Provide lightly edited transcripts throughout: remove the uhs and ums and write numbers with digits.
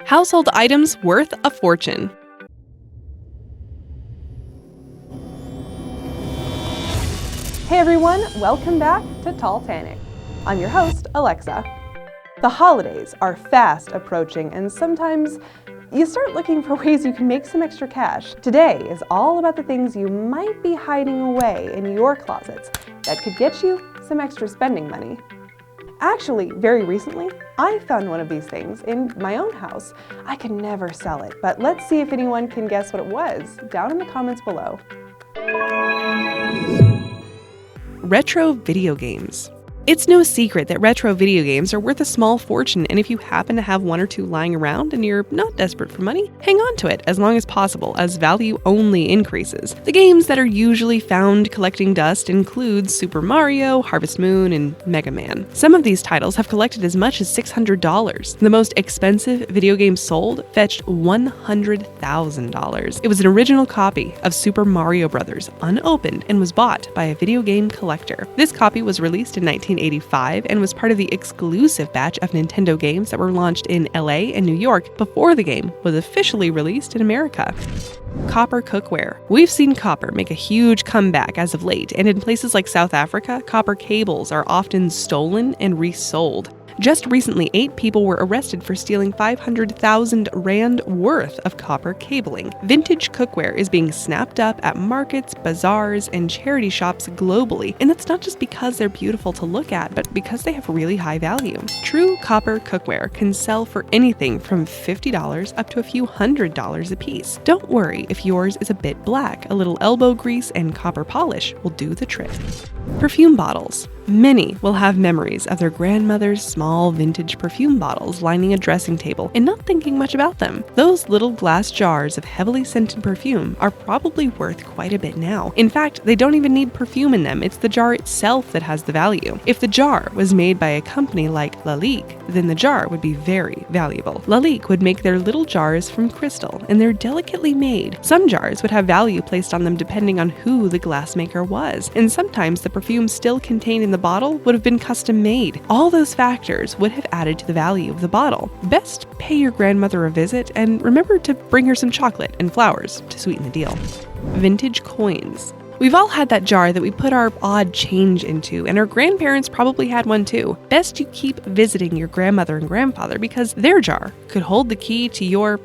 Household items worth a fortune. Hey everyone, welcome back to Talltanic. I'm your host, Alexa. The holidays are fast approaching and sometimes you start looking for ways you can make some extra cash. Today is all about the things you might be hiding away in your closets that could get you some extra spending money. Actually, very recently, I found one of these things in my own house. I could never sell it, but let's see if anyone can guess what it was down in the comments below. Retro video games. It's no secret that retro video games are worth a small fortune, and if you happen to have one or two lying around and you're not desperate for money, hang on to it as long as possible, as value only increases. The games that are usually found collecting dust include Super Mario, Harvest Moon, and Mega Man. Some of these titles have collected as much as $600. The most expensive video game sold fetched $100,000. It was an original copy of Super Mario Bros., unopened, and was bought by a video game collector. This copy was released in 1985 and was part of the exclusive batch of Nintendo games that were launched in LA and New York before the game was officially released in America. Copper cookware. We've seen copper make a huge comeback as of late, and in places like South Africa, copper cables are often stolen and resold. Just recently, 8 people were arrested for stealing 500,000 Rand worth of copper cabling. Vintage cookware is being snapped up at markets, bazaars, and charity shops globally, and that's not just because they're beautiful to look at, but because they have really high value. True copper cookware can sell for anything from $50 up to a few $100s a piece. Don't worry if yours is a bit black. A little elbow grease and copper polish will do the trick. Perfume bottles. Many will have memories of their grandmother's small vintage perfume bottles lining a dressing table and not thinking much about them. Those little glass jars of heavily scented perfume are probably worth quite a bit now. In fact, they don't even need perfume in them. It's the jar itself that has the value. If the jar was made by a company like Lalique, then the jar would be very valuable. Lalique would make their little jars from crystal, and they're delicately made. Some jars would have value placed on them depending on who the glassmaker was, and sometimes the perfume still contained in the bottle would have been custom made. All those factors would have added to the value of the bottle. Best pay your grandmother a visit and remember to bring her some chocolate and flowers to sweeten the deal. Vintage coins. We've all had that jar that we put our odd change into, and our grandparents probably had one too. Best you keep visiting your grandmother and grandfather because their jar could hold the key to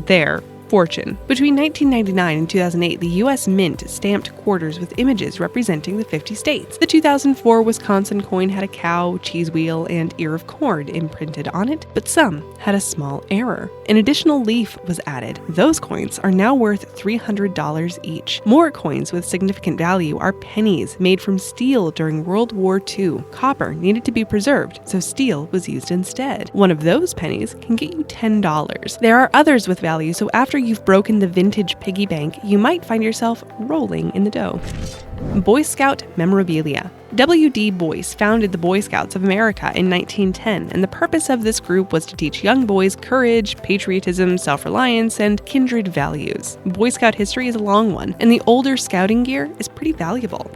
their fortune. Between 1999 and 2008, the U.S. Mint stamped quarters with images representing the 50 states. The 2004 Wisconsin coin had a cow, cheese wheel, and ear of corn imprinted on it, but some had a small error. An additional leaf was added. Those coins are now worth $300 each. More coins with significant value are pennies made from steel during World War II. Copper needed to be preserved, so steel was used instead. One of those pennies can get you $10. There are others with value, so after you've broken the vintage piggy bank, you might find yourself rolling in the dough. Boy Scout Memorabilia. W.D. Boyce founded the Boy Scouts of America in 1910, and the purpose of this group was to teach young boys courage, patriotism, self-reliance, and kindred values. Boy Scout history is a long one, and the older scouting gear is pretty valuable.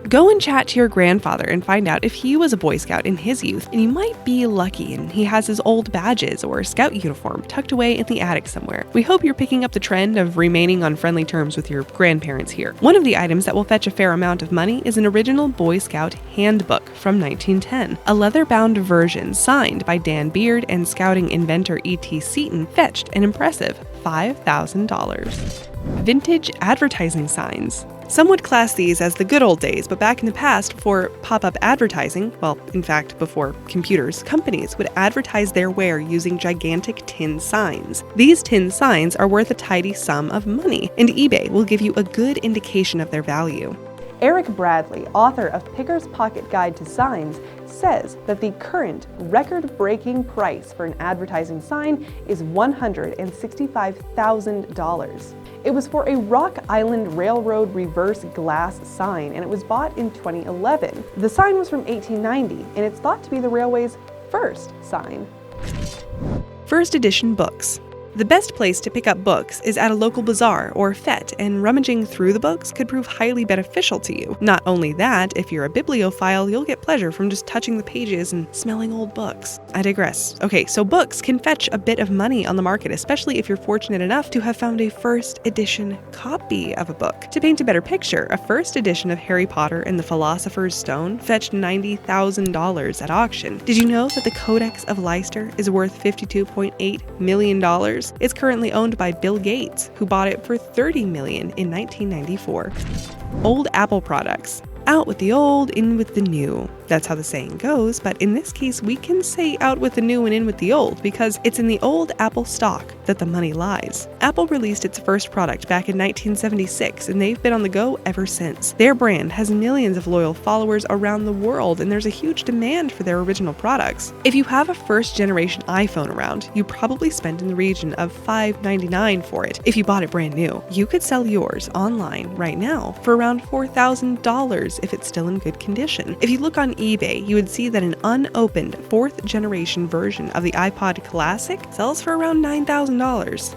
Go and chat to your grandfather and find out if he was a Boy Scout in his youth, and you might be lucky and he has his old badges or scout uniform tucked away in the attic somewhere. We hope you're picking up the trend of remaining on friendly terms with your grandparents here. One of the items that will fetch a fair amount of money is an original Boy Scout handbook from 1910. A leather-bound version signed by Dan Beard and scouting inventor E.T. Seton fetched an impressive $5,000. Vintage advertising signs. Some would class these as the good old days, but back in the past, before pop-up advertising, well, in fact, before computers, companies would advertise their ware using gigantic tin signs. These tin signs are worth a tidy sum of money, and eBay will give you a good indication of their value. Eric Bradley, author of Picker's Pocket Guide to Signs, says that the current record-breaking price for an advertising sign is $165,000. It was for a Rock Island Railroad reverse glass sign, and it was bought in 2011. The sign was from 1890, and it's thought to be the railway's first sign. First edition books. The best place to pick up books is at a local bazaar or fete, and rummaging through the books could prove highly beneficial to you. Not only that, if you're a bibliophile, you'll get pleasure from just touching the pages and smelling old books. I digress. Okay, so books can fetch a bit of money on the market, especially if you're fortunate enough to have found a first edition copy of a book. To paint a better picture, a first edition of Harry Potter and the Philosopher's Stone fetched $90,000 at auction. Did you know that the Codex of Leicester is worth $52.8 million? It's currently owned by Bill Gates, who bought it for $30 million in 1994. Old Apple products. Out with the old, in with the new. That's how the saying goes, but in this case, we can say out with the new and in with the old because it's in the old Apple stock that the money lies. Apple released its first product back in 1976, and they've been on the go ever since. Their brand has millions of loyal followers around the world, and there's a huge demand for their original products. If you have a first-generation iPhone around, you probably spent in the region of $599 for it. If you bought it brand new, you could sell yours online right now for around $4,000 if it's still in good condition. If you look on eBay, you would see that an unopened 4th generation version of the iPod Classic sells for around $9,000.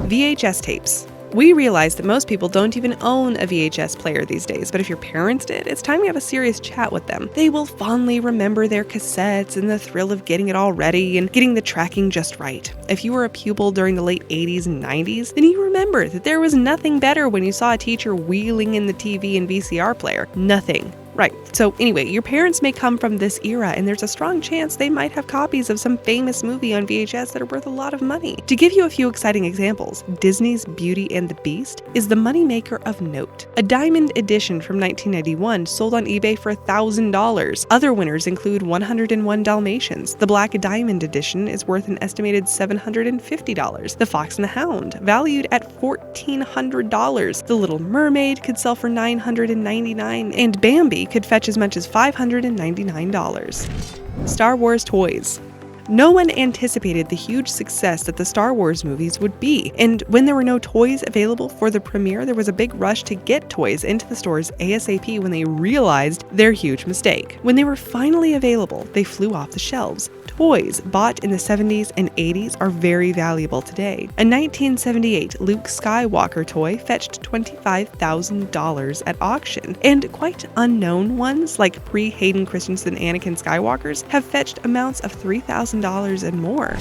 VHS tapes. We realize that most people don't even own a VHS player these days, but if your parents did, it's time to have a serious chat with them. They will fondly remember their cassettes and the thrill of getting it all ready and getting the tracking just right. If you were a pupil during the late 80s and 90s, then you remember that there was nothing better when you saw a teacher wheeling in the TV and VCR player. Nothing. Right. So anyway, your parents may come from this era, and there's a strong chance they might have copies of some famous movie on VHS that are worth a lot of money. To give you a few exciting examples, Disney's Beauty and the Beast is the moneymaker of note. A diamond edition from 1991 sold on eBay for $1,000. Other winners include 101 Dalmatians. The Black Diamond edition is worth an estimated $750. The Fox and the Hound, valued at $1,400. The Little Mermaid could sell for $999, and Bambi could fetch as much as $599. Star Wars toys. No one anticipated the huge success that the Star Wars movies would be, and when there were no toys available for the premiere, there was a big rush to get toys into the stores ASAP when they realized their huge mistake. When they were finally available, they flew off the shelves. Toys bought in the 70s and 80s are very valuable today. A 1978 Luke Skywalker toy fetched $25,000 at auction, and quite unknown ones like pre-Hayden Christensen Anakin Skywalkers have fetched amounts of $3,000 and more.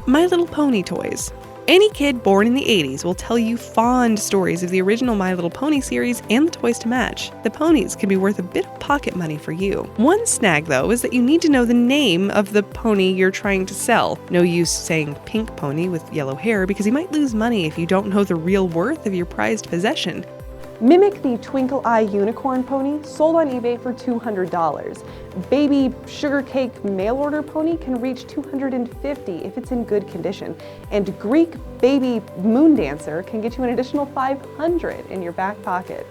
My Little Pony toys. Any kid born in the 80s will tell you fond stories of the original My Little Pony series and the toys to match. The ponies can be worth a bit of pocket money for you. One snag, though, is that you need to know the name of the pony you're trying to sell. No use saying pink pony with yellow hair because you might lose money if you don't know the real worth of your prized possession. Mimic the Twinkle Eye Unicorn Pony sold on eBay for $200. Baby Sugar Cake Mail Order Pony can reach $250 if it's in good condition. And Greek Baby Moon Dancer can get you an additional $500 in your back pocket.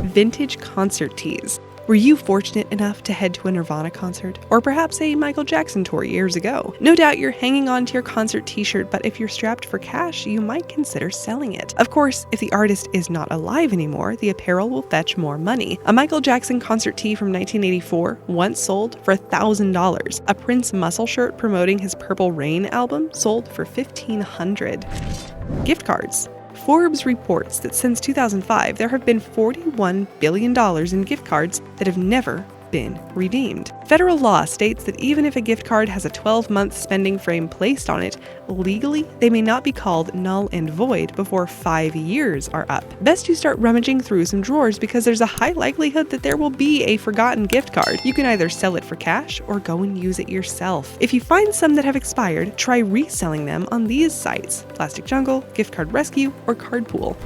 Vintage concert tees. Were you fortunate enough to head to a Nirvana concert? Or perhaps a Michael Jackson tour years ago? No doubt you're hanging on to your concert t-shirt, but if you're strapped for cash, you might consider selling it. Of course, if the artist is not alive anymore, the apparel will fetch more money. A Michael Jackson concert tee from 1984 once sold for $1,000. A Prince muscle shirt promoting his Purple Rain album sold for $1,500. Gift cards. Forbes reports that since 2005, there have been $41 billion in gift cards that have never been redeemed. Federal law states that even if a gift card has a 12-month spending frame placed on it, legally, they may not be called null and void before 5 years are up. Best you start rummaging through some drawers because there's a high likelihood that there will be a forgotten gift card. You can either sell it for cash or go and use it yourself. If you find some that have expired, try reselling them on these sites: Plastic Jungle, Gift Card Rescue, or Cardpool.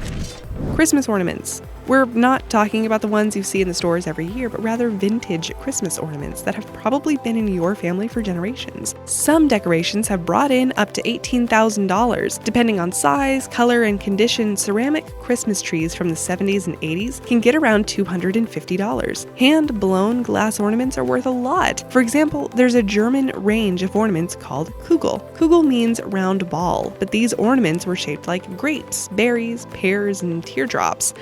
Christmas ornaments. We're not talking about the ones you see in the stores every year, but rather vintage Christmas ornaments that have probably been in your family for generations. Some decorations have brought in up to $18,000. Depending on size, color, and condition, ceramic Christmas trees from the 70s and 80s can get around $250. Hand-blown glass ornaments are worth a lot. For example, there's a German range of ornaments called Kugel. Kugel means round ball, but these ornaments were shaped like grapes, berries, pears, and teardrops.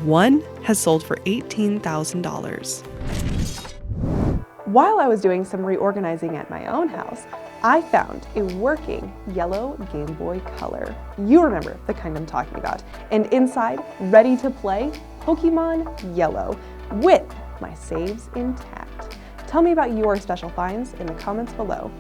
One has sold for $18,000. While I was doing some reorganizing at my own house, I found a working yellow Gameboy Color. You remember the kind I'm talking about. And inside, ready to play, Pokemon Yellow, with my saves intact. Tell me about your special finds in the comments below.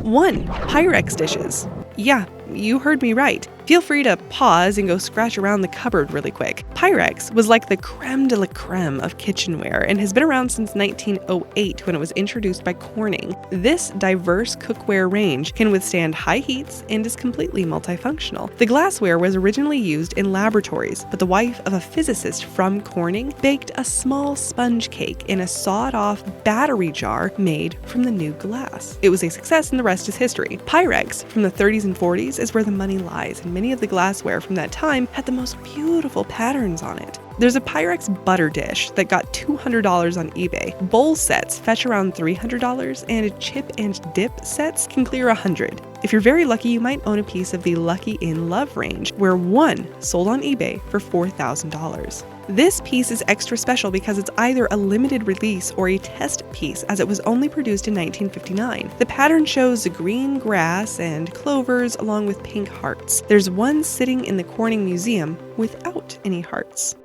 1. Pyrex Dishes. Yeah, you heard me right. Feel free to pause and go scratch around the cupboard really quick. Pyrex was like the creme de la creme of kitchenware and has been around since 1908 when it was introduced by Corning. This diverse cookware range can withstand high heats and is completely multifunctional. The glassware was originally used in laboratories, but the wife of a physicist from Corning baked a small sponge cake in a sawed-off battery jar made from the new glass. It was a success and the rest is history. Pyrex from the 30s and 40s is where the money lies, and many of the glassware from that time had the most beautiful patterns on it. There's a Pyrex butter dish that got $200 on eBay. Bowl sets fetch around $300, and chip and dip sets can clear $100. If you're very lucky, you might own a piece of the Lucky in Love range, where one sold on eBay for $4,000. This piece is extra special because it's either a limited release or a test piece, as it was only produced in 1959. The pattern shows green grass and clovers along with pink hearts. There's one sitting in the Corning Museum without any hearts.